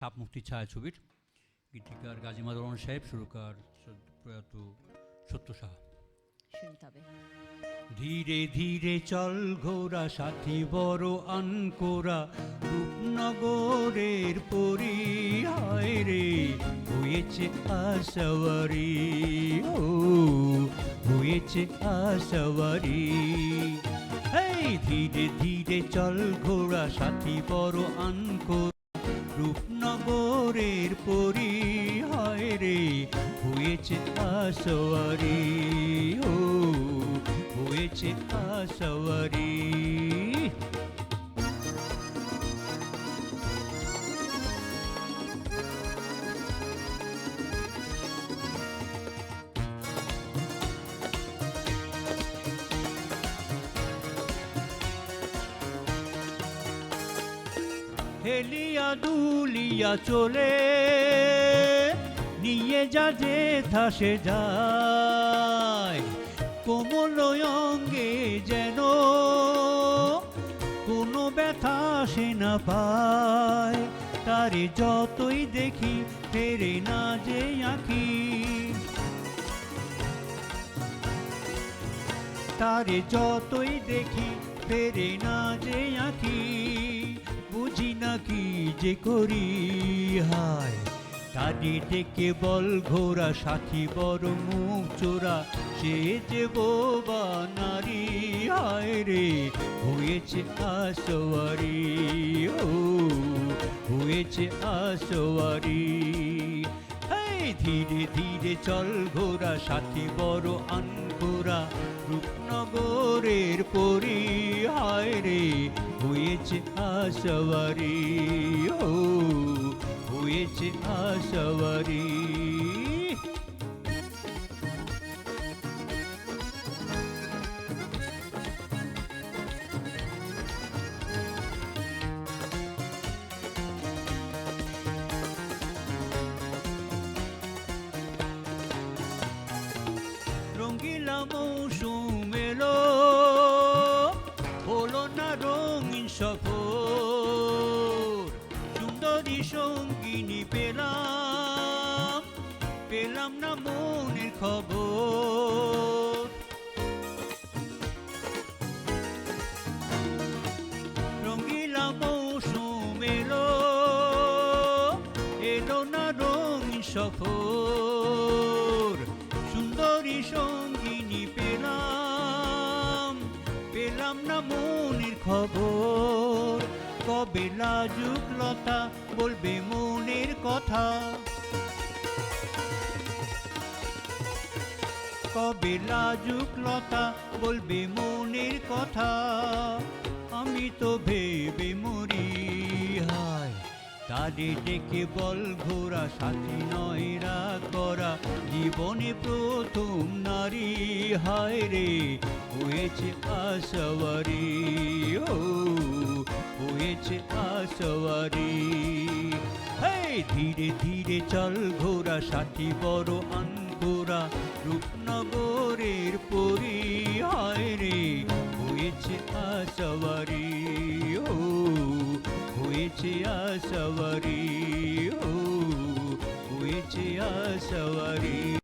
ছাপ মুক্তি ছায়াছবির গীতিকার গাজী মাদুর রহমান সাহেব, সুরকার প্রয়াত সত্য সাহা। শুনতে হবে। ধীরে ধীরে চল ঘোরা সাথী বড় আনকোরা, রূপনগরের পরি হায় রে হয়েছে আশাওয়ারি, ও হয়েছে আশাওয়ারি। এই ধীরে ধীরে চল ঘোরা সাথী বড় আনকোরা, রূপনগরের পরি হায় রে হয়েছে আশাওয়ারি, ও হয়েছে আশাওয়ারি। হেলিয়া দুলিয়া চলে নিয়ে যা যে ধাসে যায়, কোমল অঙ্গে যেন কোনো ব্যথা সে না পায়। তারে যতই দেখি ফেরে না যে আঁখি, তারে যতই দেখি ফেরে না যে আঁখি, বুঝি না কি যে করি হায়। তারে ডেকে বল ঘোরা সাথী বড় মুখ চোরা, সে যে বোবা নারী হায় রে হয়েছে আশাওয়ারি, ও হয়েছে আশাওয়ারি। এই ধীরে ধীরে চল ঘোরা সাথী বড় আনকোরা, রূপনগরের পরি হায় রে হয়েছে আশাওয়ারি, ও হয়েছে আশাওয়ারি। রঙ্গিলা মৌসুম এলো, হলো না রঙিন সফর, সুন্দরী সঙ্গিনী পেলাম, পেলাম না মনের খবর। রঙ্গিলা মৌসুম এলো, এলো না রঙিন সফর, সুন্দরী সঙ্গিনী পেলাম, পেলাম না মনের খবর। কবে লাজুক লতা বলবে মনের কথা, কবে লাজুক লতা বলবে মনের কথা, আমি তো ভেবে মরি হায়। তারে ডেকে বল ঘোরা সাথী নয় রাগ করা, জীবনে প্রথম নারী হায় রে হয়েছে আশাওয়ারি, ও হয়েছে আশাওয়ারি। এই ধীরে ধীরে চল ঘোরা সাথী বড় আনকোরা, রূপনগরের পরি হায় রে হয়েছে আশাওয়ারি, ও হয়েছে আশাওয়ারি, ও হয়েছে আশাওয়ারি।